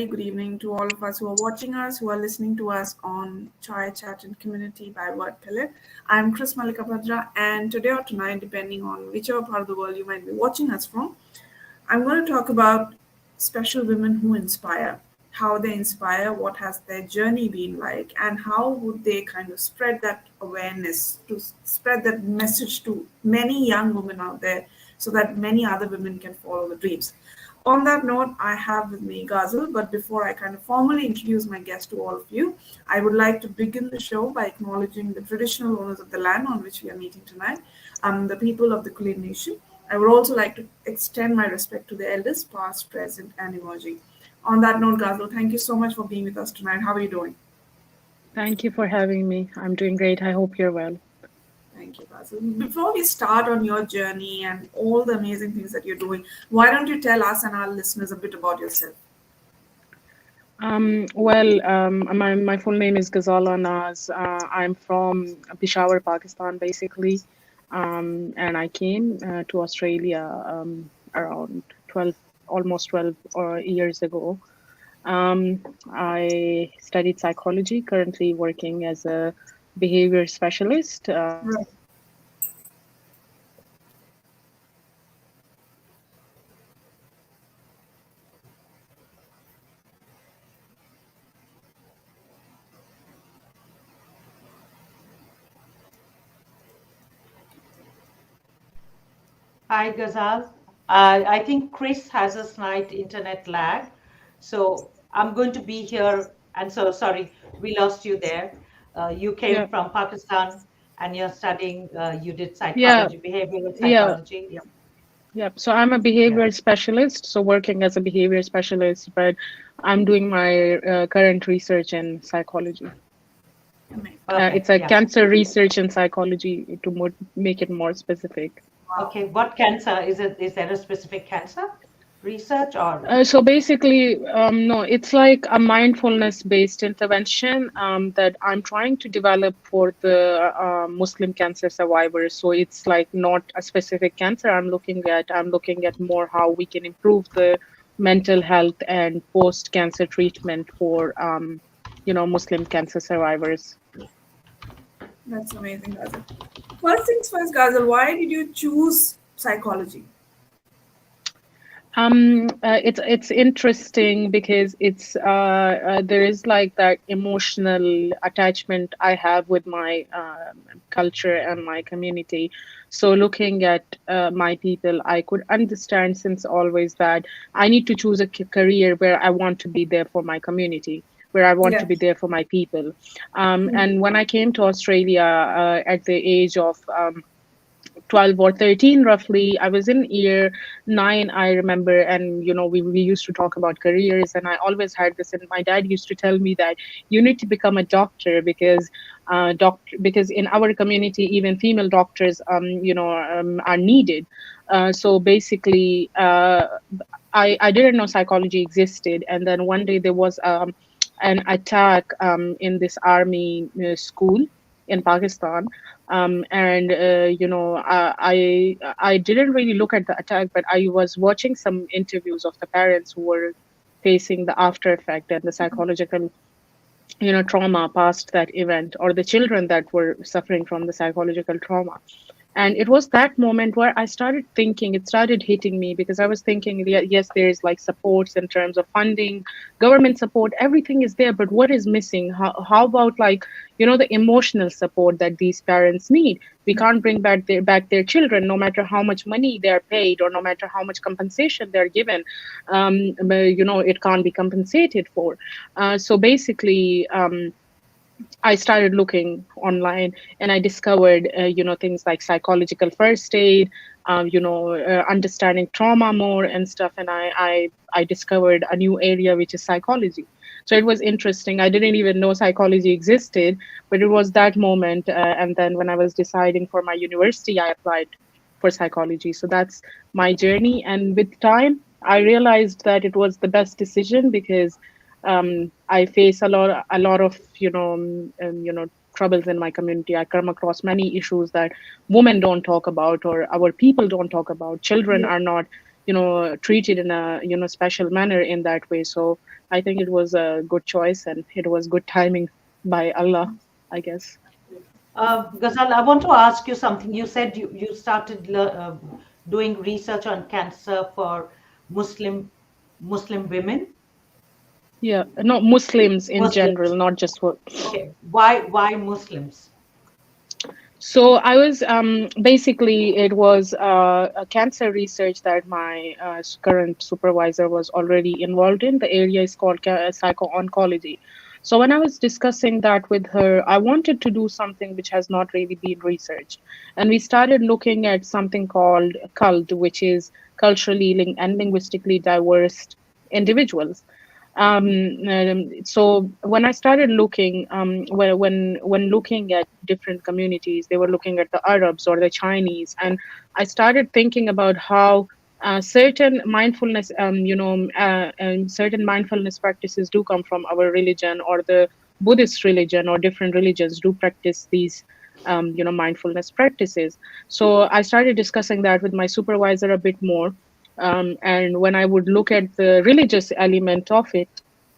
very good evening to all of us who are watching us, who are listening to us on Chai Chat and Community by Word Pillar. I'm Chris Malika Bhadra, and today or tonight, depending on whichever part of the world you might be watching us from, I'm going to talk about special women who inspire, how they inspire, what has their journey been like, and how would they kind of spread that awareness, to spread that message to many young women out there so that many other women can follow the dreams. On that note, I have with me Ghazal, but before I kind of formally introduce my guest to all of you, I would like to begin the show by acknowledging the traditional owners of the land on which we are meeting tonight, the people of the Kulin Nation. I would also like to extend my respect to the elders, past, present, and emerging. On that note, Ghazal, thank you so much for being with us tonight. How are you doing? Thank you for having me. I'm doing great. I hope you're well. Thank you, Basil. Before we start on your journey and all the amazing things that you're doing, why don't you tell us and our listeners a bit about yourself? My full name is Ghazala Naz. I'm from Peshawar, Pakistan, basically. And I came to Australia around 12, almost 12 years ago. I studied psychology, currently working as a behavior specialist. Right. Hi, Ghazal. I think Chris has a slight internet lag, so I'm going to be here. And so, sorry, we lost you there. You came Yeah, from Pakistan and you're studying, you did yeah, psychology, behavioral yeah. psychology. Yeah. Yep. So I'm a Yeah. behavior specialist, so working as a behavior specialist, but I'm doing my current research in psychology. Amazing. Okay. It's a Yeah. cancer research in psychology to make it more specific. Wow. Okay. What cancer is it? Is there a specific cancer research or? So basically, no, it's like a mindfulness-based intervention that I'm trying to develop for the Muslim cancer survivors. So it's like not a specific cancer I'm looking at more how we can improve the mental health and post-cancer treatment for Muslim cancer survivors. That's amazing, Ghazal. First things first, Ghazal, why did you choose psychology? It's interesting because there is like that emotional attachment I have with my culture and my community. So looking at my people, I could understand since always that I need to choose a career where I want to be there for my community, where I want to Yeah. be there for my people. Hmm. And when I came to Australia at the age of 12 or 13 roughly, I was in year 9, I remember, and we used to talk about careers, and I always had this, and my dad used to tell me that you need to become a doctor because in our community even female doctors are needed. So basically I didn't know psychology existed, and then one day there was an attack in this army school in Pakistan, and I didn't really look at the attack, but I was watching some interviews of the parents who were facing the after effect and the psychological trauma past that event, or the children that were suffering from the psychological trauma. And it was that moment where I started thinking, it started hitting me, because I was thinking, yes, there's like supports in terms of funding, government support, everything is there, but what is missing? How about, like, the emotional support that these parents need? We can't bring back their children, no matter how much money they're paid, or no matter how much compensation they're given. But, it can't be compensated for. So basically, I started looking online, and I discovered, things like psychological first aid, understanding trauma more and stuff. And I discovered a new area, which is psychology. So it was interesting. I didn't even know psychology existed, but it was that moment. And then when I was deciding for my university, I applied for psychology. So that's my journey. And with time, I realized that it was the best decision, because I face a lot of troubles in my community. I come across many issues that women don't talk about, or our people don't talk about. Children Yeah. are not treated in a special manner in that way. So I think it was a good choice, and it was good timing by Allah, I guess. Ghazal, I want to ask you something. You said you started doing research on cancer for Muslim Muslim women, Yeah, no, Muslims in general, Muslims. not just for. Okay, why Muslims? So I was basically it was a cancer research that my current supervisor was already involved in. The area is called psycho-oncology. So when I was discussing that with her, I wanted to do something which has not really been researched, and we started looking at something called cult, which is culturally and linguistically diverse individuals. So when I started looking, when looking at different communities, they were looking at the Arabs or the Chinese, and I started thinking about how certain mindfulness, certain mindfulness practices do come from our religion or the Buddhist religion, or different religions do practice these, mindfulness practices. So I started discussing that with my supervisor a bit more. And when I would look at the religious element of it,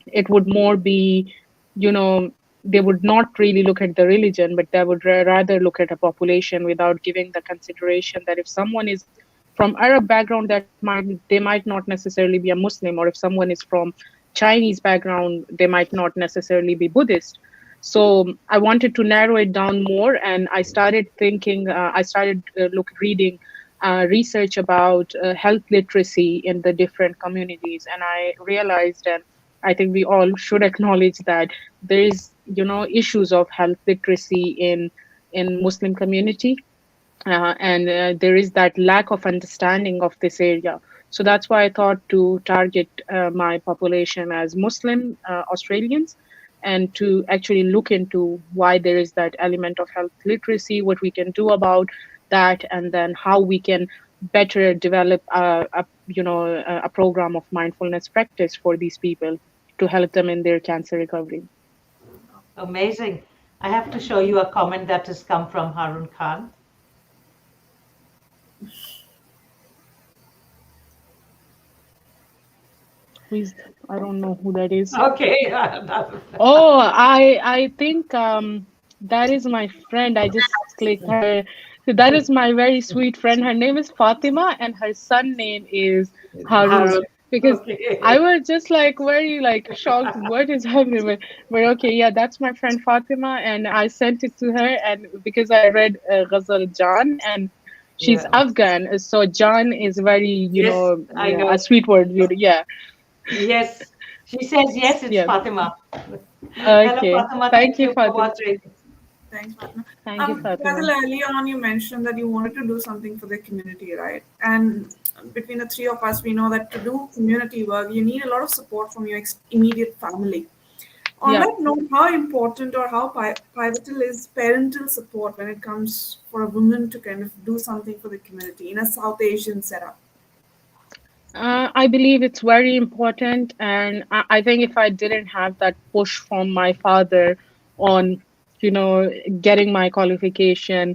it would more be, you know, they would not really look at the religion, but they would rather look at a population without giving the consideration that if someone is from Arab background, they might not necessarily be a Muslim, or if someone is from Chinese background, they might not necessarily be Buddhist. So I wanted to narrow it down more, and I started thinking. I started reading research about health literacy in the different communities, and I realized, and I think we all should acknowledge that there is, issues of health literacy in Muslim community, and there is that lack of understanding of this area. So that's why I thought to target my population as Muslim Australians, and to actually look into why there is that element of health literacy, what we can do about that, and then how we can better develop a program of mindfulness practice for these people to help them in their cancer recovery. Amazing. I have to show you a comment that has come from Harun Khan. Who is that? I don't know who that is. Okay. Oh, I think that is my friend. I just clicked her. So that is my very sweet friend. Her name is Fatima, and her son name is Harun. Harun. Because I Okay. was just like very like shocked. What is happening? But okay, yeah, that's my friend Fatima, and I sent it to her, and because I read Ghazal Jan, and she's Yeah. Afghan, so Jan is very, Yes, I a know. sweet word. Yeah, Yes. She says yes, it's yeah. Fatima. Hello, Okay, Fatima. thank Thank you, you for Fatima. watching. Thanks, Fatma. Thank you, Ghazal, Fatima. earlier on you mentioned that you wanted to do something for the community, right? And between the three of us, we know that to do community work, you need a lot of support from your immediate family. On Yeah. that note, how important or how pivotal is parental support when it comes for a woman to kind of do something for the community in a South Asian setup? I believe it's very important, and I think if I didn't have that push from my father on, getting my qualification,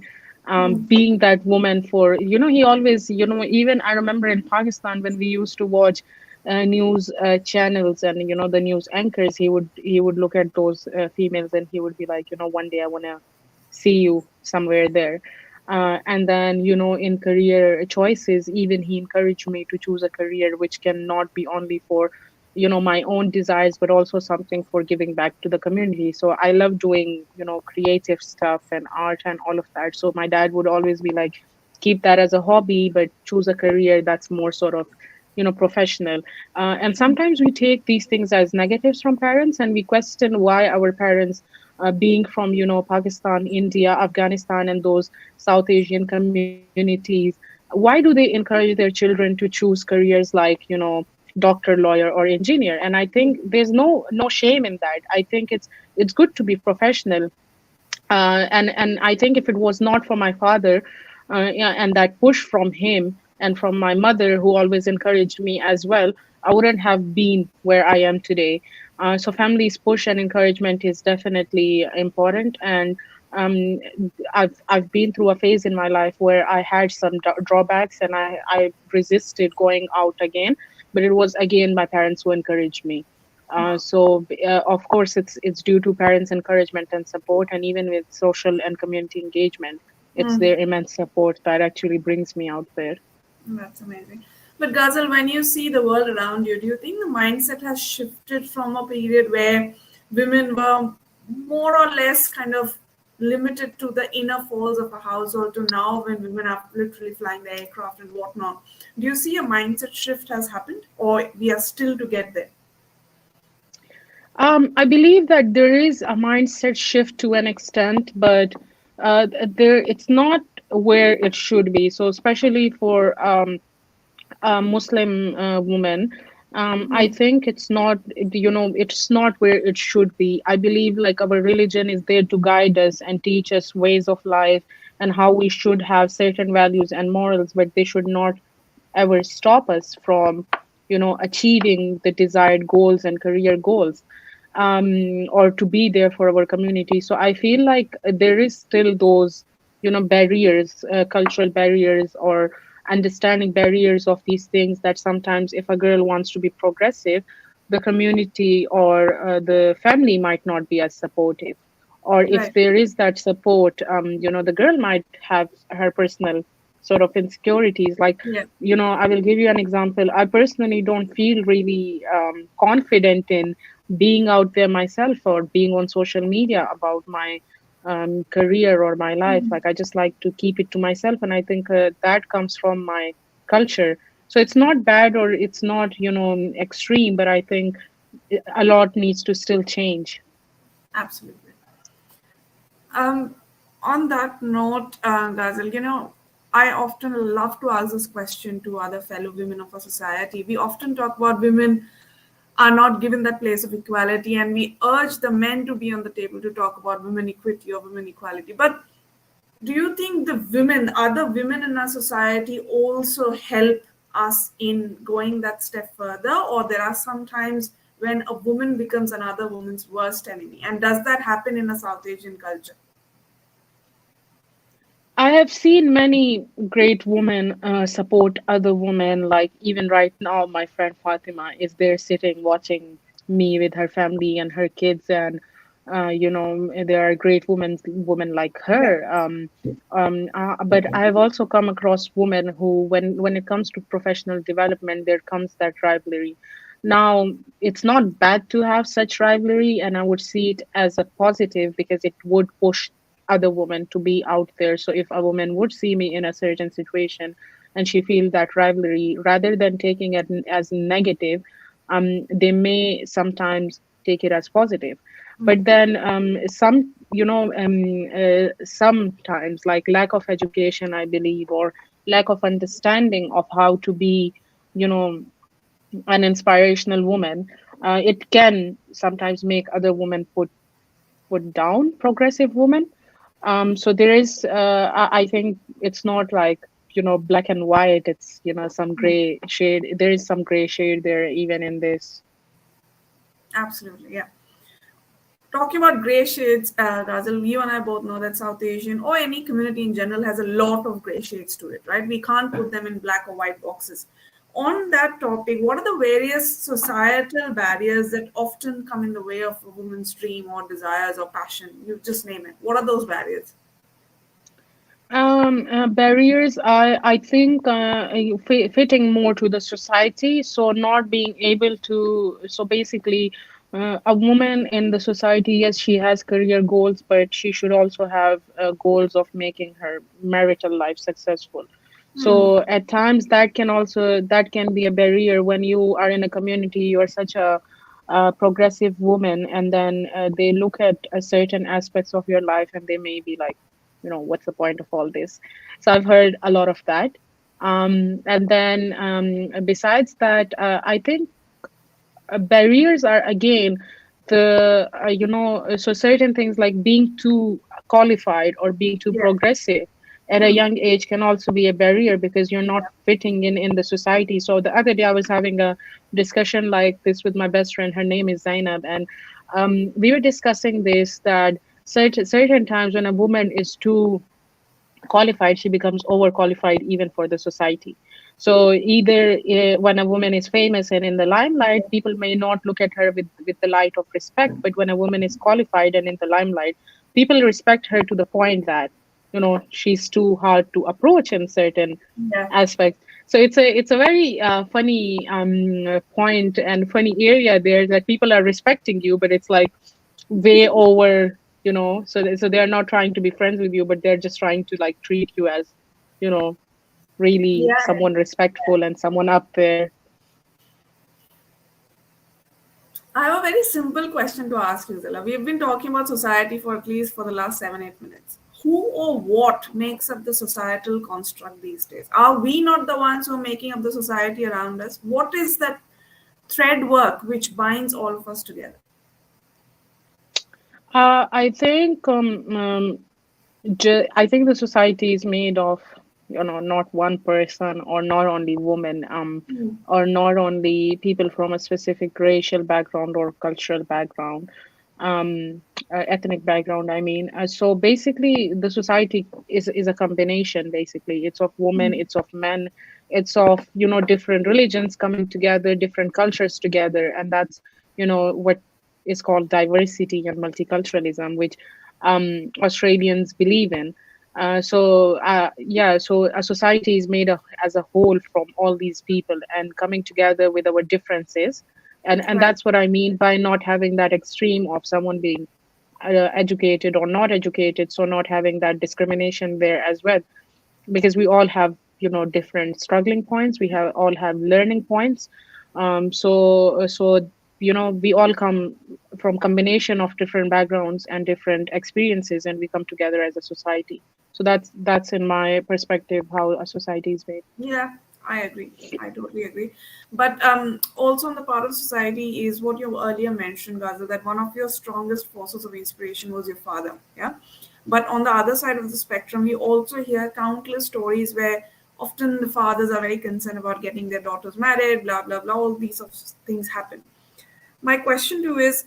being that woman for, he always, even I remember in Pakistan when we used to watch news channels, and the news anchors, he would look at those females, and he would be like, one day I want to see you somewhere there. And then, in career choices, even he encouraged me to choose a career which cannot be only for, my own desires, but also something for giving back to the community. So I love doing, creative stuff and art and all of that. So my dad would always be like, keep that as a hobby, but choose a career that's more sort of, professional. And sometimes we take these things as negatives from parents, and we question why our parents, being from, Pakistan, India, Afghanistan, and those South Asian communities, why do they encourage their children to choose careers like, doctor, lawyer, or engineer? And I think there's no shame in that. I think it's good to be professional. And I think if it was not for my father, yeah, and that push from him and from my mother, who always encouraged me as well, I wouldn't have been where I am today. So family's push and encouragement is definitely important. And um, I've been through a phase in my life where I had some drawbacks, and I resisted going out again, but it was again my parents who encouraged me. Wow. Of course, it's due to parents' encouragement and support, and even with social and community engagement, it's Mm, their immense support that actually brings me out there. that's amazing. But Ghazal, when you see the world around you, do you think the mindset has shifted from a period where women were more or less kind of limited to the inner walls of a household to now when women are literally flying the aircraft and whatnot? Do you see a mindset shift has happened or we are still to get there? I believe that there is a mindset shift to an extent, but there it's not where it should be. So, especially for Muslim woman, I think it's not, it's not where it should be. I believe like our religion is there to guide us and teach us ways of life and how we should have certain values and morals, but they should not ever stop us from, achieving the desired goals and career goals, or to be there for our community. So I feel like there is still those, barriers, cultural barriers or understanding barriers of these things, that sometimes if a girl wants to be progressive, the community or the family might not be as supportive. Or if Right. there is that support, the girl might have her personal sort of insecurities. Like, Yeah. I will give you an example. I personally don't feel really confident in being out there myself or being on social media about my career or my life. Like, I just like to keep it to myself, and I think that comes from my culture. So it's not bad or it's not, extreme, but I think a lot needs to still change. Absolutely. Um, on that note, Ghazal, I often love to ask this question to other fellow women of our society. We often talk about women are not given that place of equality, and we urge the men to be on the table to talk about women equity or women equality. But do you think the women, other women in our society, also help us in going that step further, or there are some times when a woman becomes another woman's worst enemy? And does that happen in a South Asian culture? I have seen many great women support other women. Like, even right now, my friend Fatima is there sitting watching me with her family and her kids, and there are great women like Yeah. her. But I have also come across women who, when it comes to professional development, there comes that rivalry. Now, it's not bad to have such rivalry, and I would see it as a positive because it would push other women to be out there. So if a woman would see me in a certain situation and she feel that rivalry, rather than taking it as negative, they may sometimes take it as positive. But then sometimes, like, lack of education, I believe, or lack of understanding of how to be, you know, an inspirational woman, it can sometimes make other women put down progressive women. So there is, I think it's not like, black and white. It's, some gray shade. There is some gray shade there, even in this. Absolutely, yeah. Talking about gray shades, Ghazal, you and I both know that South Asian or any community in general has a lot of gray shades to it, right? We can't put them in black or white boxes. On that topic, what are the various societal barriers that often come in the way of a woman's dream or desires or passion? You just name it. What are those barriers? Barriers, I think, fitting more to the society. So not being able to, so basically, a woman in the society, yes, she has career goals, but she should also have goals of making her marital life successful. So at times that can be a barrier when you are in a community. You are such a progressive woman, and then they look at a certain aspects of your life, and they may be like, what's the point of all this? So I've heard a lot of that. And then besides that, I think barriers are again the so certain things like being too qualified or being too Yeah. progressive at a young age can also be a barrier because you're not fitting in the society. So the other day I was having a discussion like this with my best friend. Her name is Zainab, and we were discussing this, that certain times when a woman is too qualified, she becomes overqualified even for the society. So either when a woman is famous and in the limelight, people may not look at her with the light of respect. But when a woman is qualified and in the limelight, people respect her to the point that she's too hard to approach in certain Yeah. aspects. So it's a very funny point and funny area there, that people are respecting you, but it's like way over, so they're not trying to be friends with you, but they're just trying to like treat you as you know really Yeah. someone respectful and someone up there. I have a very simple question to ask you, Zilla. We've been talking about society for at least for the last 7, 8 minutes. Who or what makes up the societal construct these days? Are we not the ones who are making up the society around us? What is that thread work which binds all of us together? I think I think the society is made of, not one person, or not only women, Hmm. or not only people from a specific racial background or cultural background, ethnic background. I mean, so basically, the society is a combination. Basically, it's of women, it's of men, it's of different religions coming together, different cultures together, and that's what is called diversity and multiculturalism, which Australians believe in. So a society is made as a whole from all these people and coming together with our differences, and Right. that's what I mean by not having that extreme of someone being educated or not educated, so not having that discrimination there as well, because we all have different struggling points, we have all have learning points. So we all come from combination of different backgrounds and different experiences, and we come together as a society. So that's in my perspective how a society is made. Yeah, I agree. I totally agree. But also on the part of society is what you earlier mentioned, Gaza, that one of your strongest forces of inspiration was your father. Yeah. But on the other side of the spectrum, we also hear countless stories where often the fathers are very concerned about getting their daughters married, blah, blah, blah. All these of things happen. My question to you is,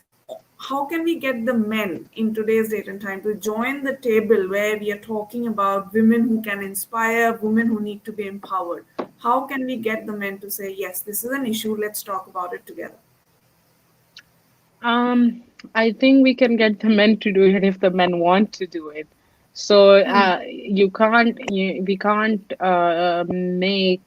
how can we get the men in today's date and time to join the table where we are talking about women who can inspire, women who need to be empowered? How can we get the men to say, yes, this is an issue, let's talk about it together? Um, I think we can get the men to do it if the men want to do it. So Hmm. we can't make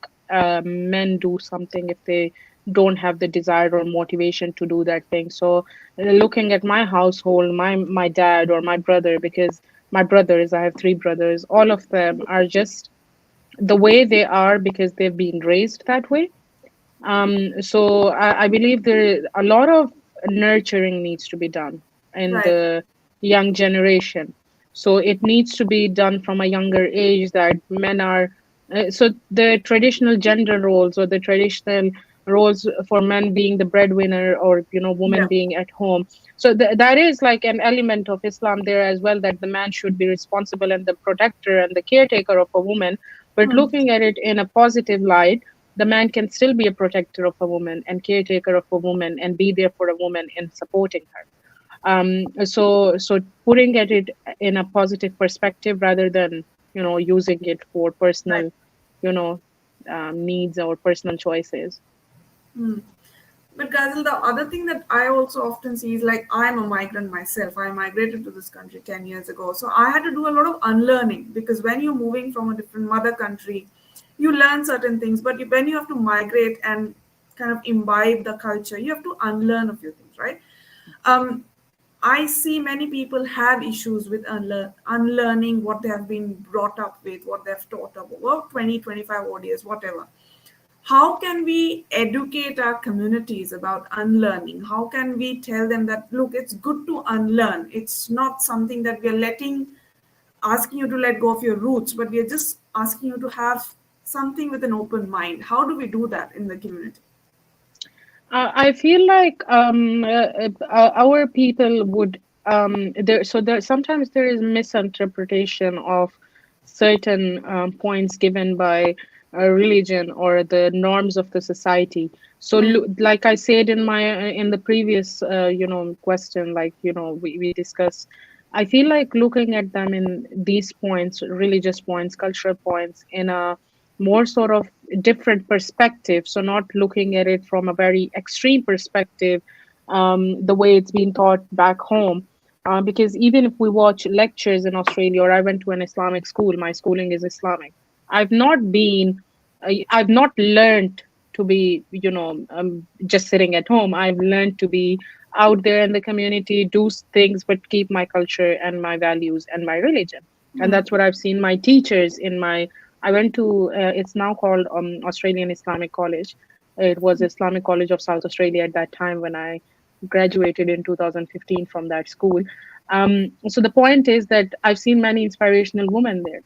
men do something if they don't have the desire or motivation to do that thing. So looking at my household, my dad or my brother, because my brothers, I have three brothers, all of them are just the way they are because they've been raised that way. So I believe there a lot of nurturing needs to be done in Right. the young generation. So it needs to be done from a younger age, that men are so the traditional gender roles, or the traditional roles for men being the breadwinner, or women Yeah. being at home. So that is like an element of Islam there as well, that the man should be responsible and the protector and the caretaker of a woman. But Hmm. looking at it in a positive light, the man can still be a protector of a woman and caretaker of a woman and be there for a woman and supporting her. So putting at it in a positive perspective rather than using it for Right. personal you know needs or personal choices. Hmm. But Ghazal, the other thing that I also often see is like I'm a migrant myself. I migrated to this country 10 years ago. So I had to do a lot of unlearning because when you're moving from a different mother country, you learn certain things. But when you have to migrate and kind of imbibe the culture, you have to unlearn a few things, right? Um, I see many people have issues with unlearning what they have been brought up with, what they've taught about 20, 25 odd years, whatever. How can we educate our communities about unlearning? How can we tell them that, look, it's good to unlearn? It's not something that we are asking you to let go of your roots, but we are just asking you to have something with an open mind. How do we do that in the community? I feel like our people would there sometimes there is misinterpretation of certain points given by religion or the norms of the society. So Hmm. like I said in my in the previous question, like we discussed, I feel like looking at them in these points, religious points, cultural points, in a more sort of different perspective. So, not looking at it from a very extreme perspective, the way it's been taught back home. Because even if we watch lectures in Australia, or I went to an Islamic school, my schooling is Islamic. I've not been, I've not learned to be, just sitting at home. I've learned to be out there in the community, do things, but keep my culture and my values and my religion. And Mm. that's what I've seen my teachers in my. I went to. It's now called Australian Islamic College. It was Islamic College of South Australia at that time when I graduated in 2015 from that school. So the point is that I've seen many inspirational women there.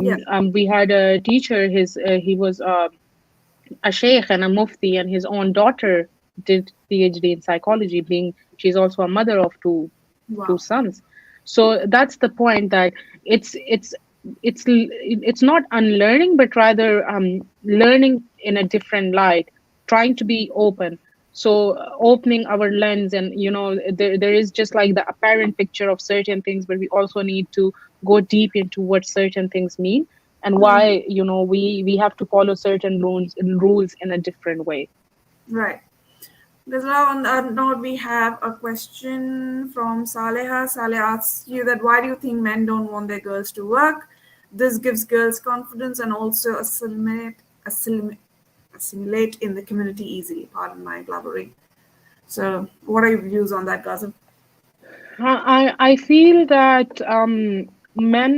Yeah. We had a teacher. He was a sheikh and a mufti, and his own daughter did PhD in psychology. Being she's also a mother of two Wow. sons. So that's the point, that it's it's it's not unlearning, but rather learning in a different light, trying to be open. So opening our lens, and there is just like the apparent picture of certain things, but we also need to go deep into what certain things mean, and Mm. why we have to follow certain rules in a different way. Right. Ghazala, on that note, we have a question from Saleha. Saleh asks you that why do you think men don't want their girls to work? This gives girls confidence and also assimilate in the community easily. Pardon my blabbering. So, what are your views on that, Ghazal? I feel that men,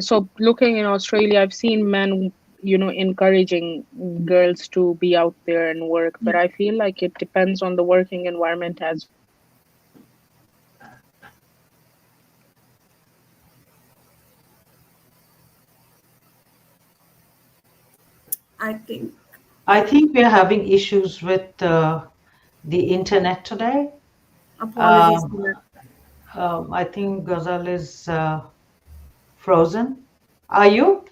so looking in Australia, I've seen men, encouraging girls to be out there and work, but I feel like it depends on the working environment as well. I think I think we are having issues with the internet today. apologies Um, for that. I think Ghazal is frozen. Are you?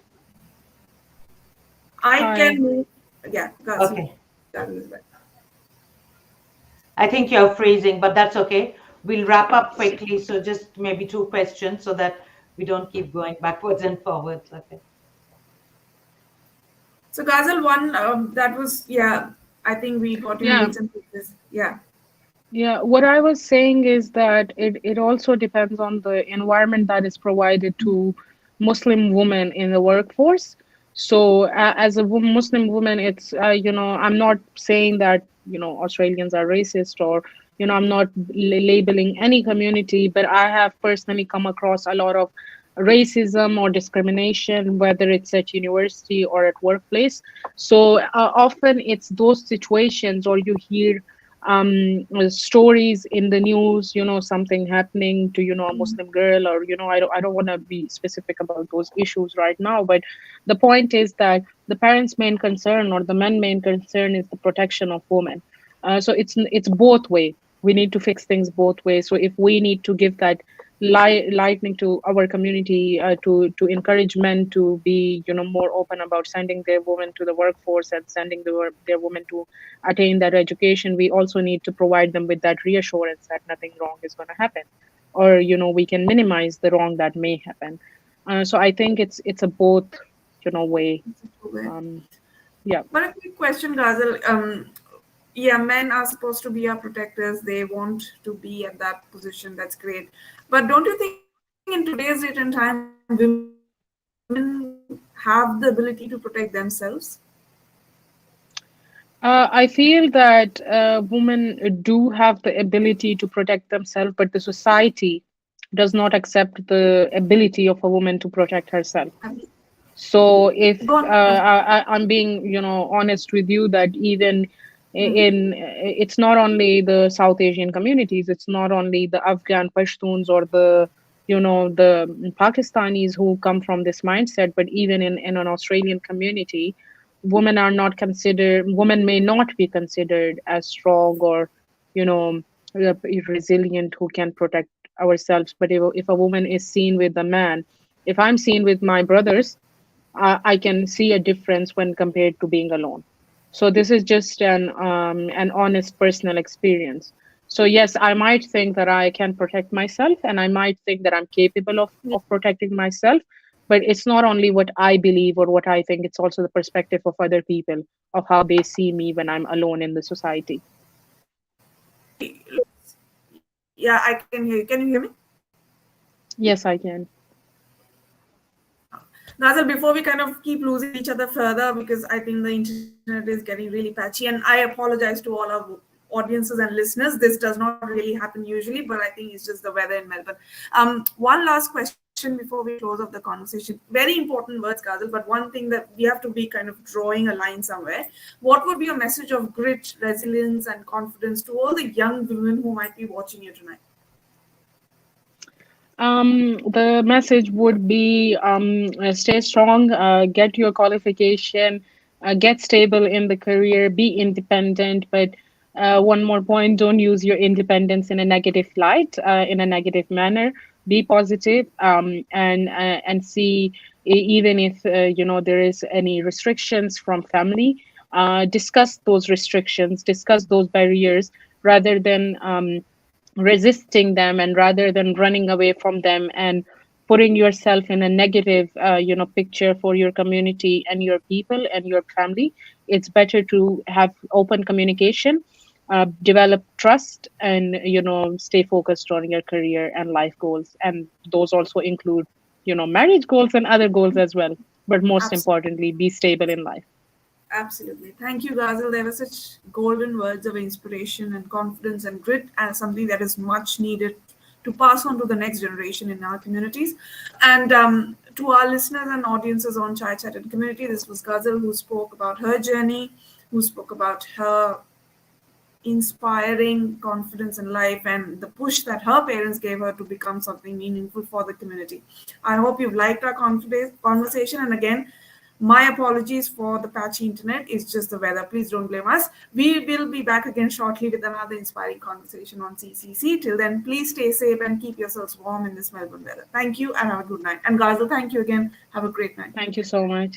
I Hi. can move. Yeah, Ghazal. Okay. That is right. I think you're freezing, but that's okay. We'll wrap up quickly. So just maybe two questions so that we don't keep going backwards and forwards. Okay. So, Ghazal, one that was, yeah, I think we got you in Yeah. bits and pieces. Yeah. Yeah, what I was saying is that it also depends on the environment that is provided to Muslim women in the workforce. So, as a Muslim woman, it's, I'm not saying that, Australians are racist, or, I'm not labeling any community, but I have personally come across a lot of racism or discrimination, whether it's at university or at workplace. So, often it's those situations, or you hear stories in the news, something happening to, a Muslim girl, or, I don't want to be specific about those issues right now, but the point is that the parents' main concern, or the men' main concern, is the protection of women. So it's both way. We need to fix things both ways. So if we need to give that lightning to our community, to encourage men to be, more open about sending their women to the workforce and sending their women to attain that education, we also need to provide them with that reassurance that nothing wrong is going to happen, or, we can minimize the wrong that may happen. So I think it's a both, way. um yeah. But a quick question, Ghazal. Yeah, men are supposed to be our protectors. They want to be at that position. That's great. But don't you think in today's date and time, women have the ability to protect themselves? I feel that women do have the ability to protect themselves, but the society does not accept the ability of a woman to protect herself. So if Go on. I'm being, honest with you, that even in it's not only the South Asian communities, it's not only the Afghan Pashtuns or the, the Pakistanis who come from this mindset, but even in an Australian community, women may not be considered as strong, or, you know resilient, who can protect ourselves. But if a woman is seen with a man, if I'm seen with my brothers, I can see a difference when compared to being alone. So this is just an honest personal experience. So yes, I might think that I can protect myself, and I might think that I'm capable of protecting myself. But it's not only what I believe or what I think, it's also the perspective of other people, of how they see me when I'm alone in the society. Yeah, I can hear you. Can you hear me? Yes, I can. Nazar, before we kind of keep losing each other further, because I think the internet is getting really patchy, and I apologize to all our audiences and listeners. This does not really happen usually, but I think it's just the weather in Melbourne. One last question before we close off the conversation. Very important words, Ghazal, but one thing that we have to be kind of drawing a line somewhere. What would be your message of grit, resilience, and confidence to all the young women who might be watching you tonight? The message would be stay strong, get your qualification, get stable in the career, be independent. But one more point, don't use your independence in a negative light, in a negative manner. Be positive, and see, even if there is any restrictions from family, discuss those restrictions, discuss those barriers, rather than resisting them, and rather than running away from them and putting yourself in a negative picture for your community and your people and your family. It's better to have open communication, develop trust, and stay focused on your career and life goals, and those also include marriage goals and other goals as well, but most Absolutely. importantly, be stable in life. Absolutely. Thank you, Ghazal. There were such golden words of inspiration and confidence and grit, and something that is much needed to pass on to the next generation in our communities. And to our listeners and audiences on Chai Chat and Community, this was Ghazal who spoke about her journey, who spoke about her inspiring confidence in life and the push that her parents gave her to become something meaningful for the community. I hope you've liked our conversation. And again, my apologies for the patchy internet. It's just the weather. Please don't blame us. We will be back again shortly with another inspiring conversation on CCC. Till then, please stay safe and keep yourselves warm in this Melbourne weather. Thank you and have a good night. And Ghazal, thank you again. Have a great night. Thank you so much.